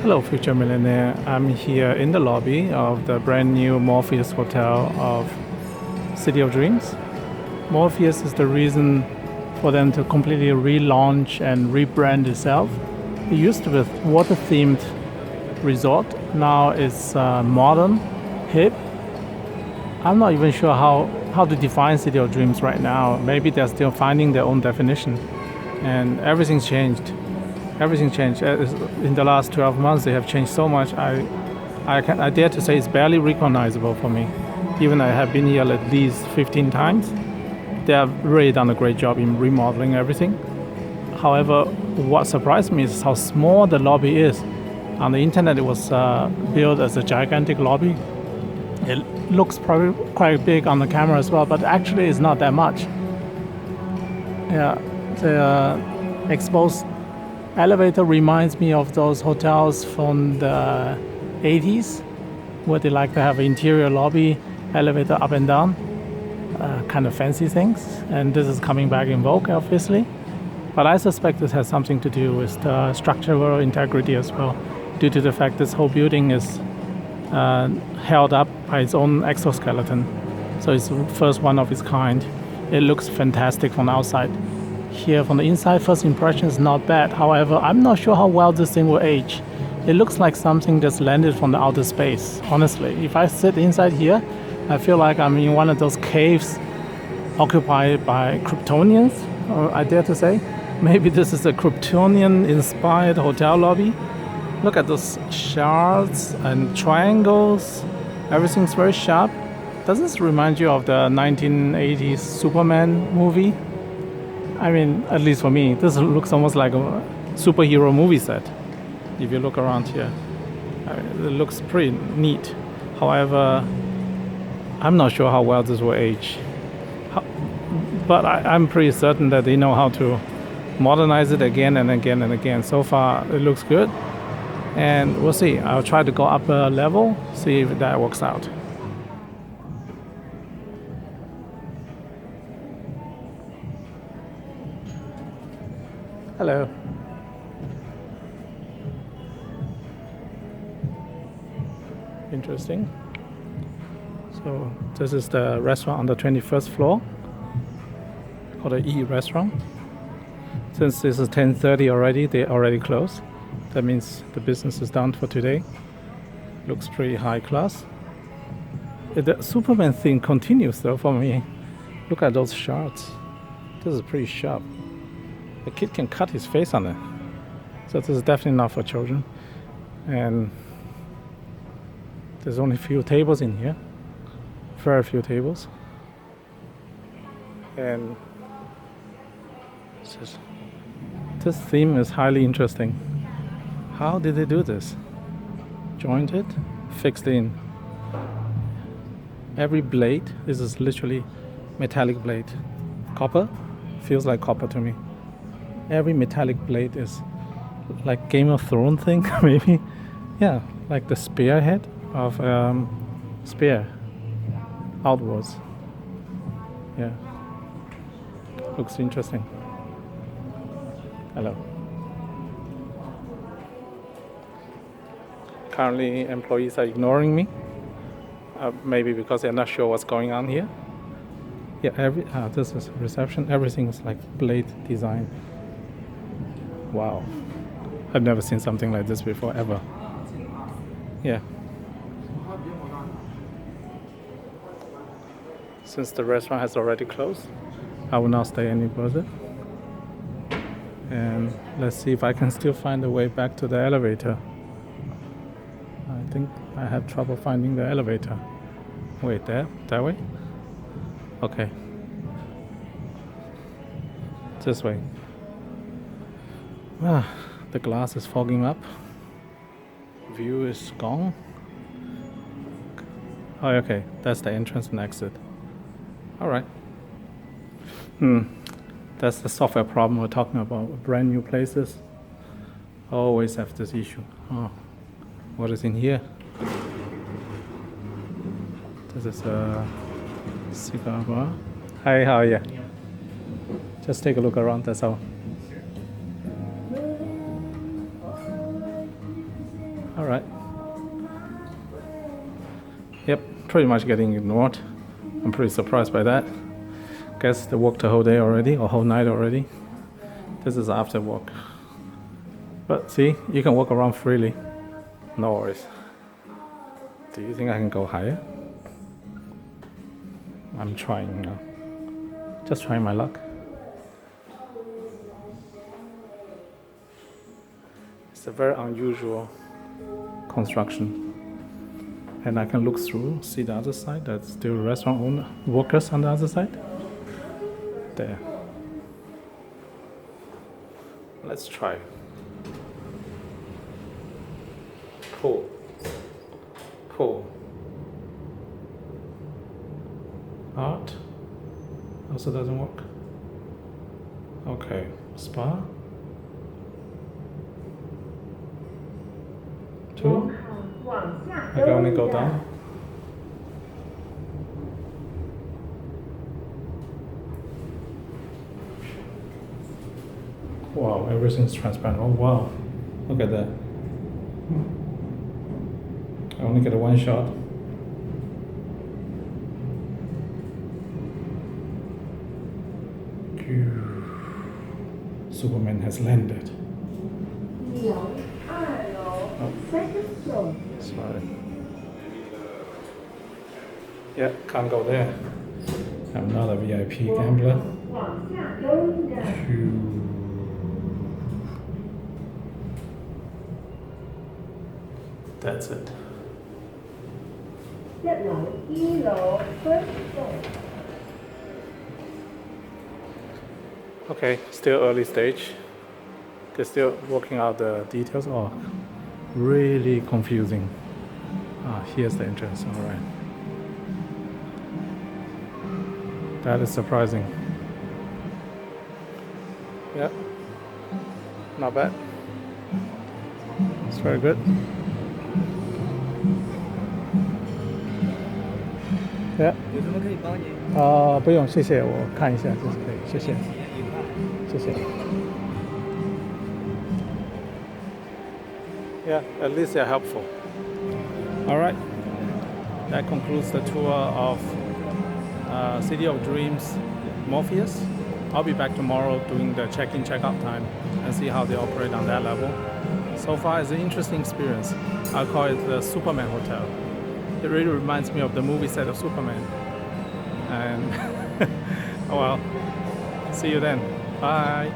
Hello, future millionaire. I'm here in the lobby of the brand new Morpheus Hotel of City of Dreams. Morpheus is the reason for them to completely relaunch and rebrand itself. It used to be a water-themed resort. Now it's modern, hip. I'm not even sure how to define City of Dreams right now. Maybe they're still finding their own definition. And everything's changed. Everything changed. In the last 12 months, they have changed so much. I dare to say it's barely recognizable for me. Even I have been here at least 15 times. They have really done a great job in remodeling everything. However, what surprised me is how small the lobby is. On the internet, it was built as a gigantic lobby. It looks probably quite big on the camera as well, but actually it's not that much. Yeah, the exposed elevator reminds me of those hotels from the 80s, where they like to have an interior lobby, elevator up and down, kind of fancy things. And this is coming back in vogue, obviously. But I suspect this has something to do with the structural integrity as well, due to the fact this whole building is held up by its own exoskeleton. So it's the first one of its kind. It looks fantastic from the outside. Here from the inside, first impression is not bad. However, I'm not sure how well this thing will age. It looks like something that's landed from the outer space, honestly. If I sit inside here, I feel like I'm in one of those caves occupied by Kryptonians, or I dare to say. Maybe this is a Kryptonian-inspired hotel lobby. Look at those shards and triangles. Everything's very sharp. Does this remind you of the 1980s Superman movie? I mean, at least for me, this looks almost like a superhero movie set. If you look around here, it looks pretty neat. However, I'm not sure how well this will age. But I'm pretty certain that they know how to modernize it again and again and again. So far, it looks good. And we'll see. I'll try to go up a level, see if that works out. Hello. Interesting. So this is the restaurant on the 21st floor, called the E restaurant. Since this is 10:30 already, they already closed. That means the business is done for today. Looks pretty high class. The Superman thing continues though for me. Look at those shards. This is pretty sharp. The kid can cut his face on it. So this is definitely not for children. And there's only a few tables in here. Very few tables. And this theme is highly interesting. How did they do this? Jointed, fixed in. Every blade is literally metallic blade. Copper feels like copper to me. Every metallic blade is like Game of Thrones thing, maybe. Yeah, like the spearhead of spear outwards. Yeah, looks interesting. Hello. Currently, employees are ignoring me. Maybe because they're not sure what's going on here. Yeah, this is reception. Everything is like blade design. Wow, I've never seen something like this before, ever. Yeah. Since the restaurant has already closed, I will not stay any further. And let's see if I can still find a way back to the elevator. I think I have trouble finding the elevator. Wait, that way? Okay. This way. The glass is fogging up. View is gone. Oh, okay. That's the entrance and exit. All right. That's the software problem we're talking about. Brand new places always have this issue. Oh, what is in here? This is a cigar bar. Hi, how are you? Just take a look around, that's all. All right. Yep, pretty much getting ignored. I'm pretty surprised by that. Guess they worked the whole day already, or whole night already. This is after work. But see, you can walk around freely. No worries. Do you think I can go higher? I'm trying now. Just trying my luck. It's a very unusual construction. And I can look through, see the other side. That's still restaurant owner, workers on the other side. There. Let's try. Pull. Pull. Art. Also doesn't work. Okay. Spa. 2. I can only go down. Wow, everything's transparent. Oh wow, look at that. I only get a one shot. Superman has landed. Oh, sorry. Yeah, can't go there. I'm not a VIP gambler. That's it. Okay, still early stage. They're still working out the details. Oh, really confusing. Ah, here's the entrance. All right. That is surprising. Yeah, not bad. It's very good. Yeah. 有什么可以帮你？不用，谢谢，我看一下就是可以，谢谢，谢谢。Yeah, at least they're helpful. All right, that concludes the tour of City of Dreams, Morpheus. I'll be back tomorrow doing the check-in, check-out time and see how they operate on that level. So far, it's an interesting experience. I'll call it the Superman Hotel. It really reminds me of the movie set of Superman. And oh well, see you then. Bye.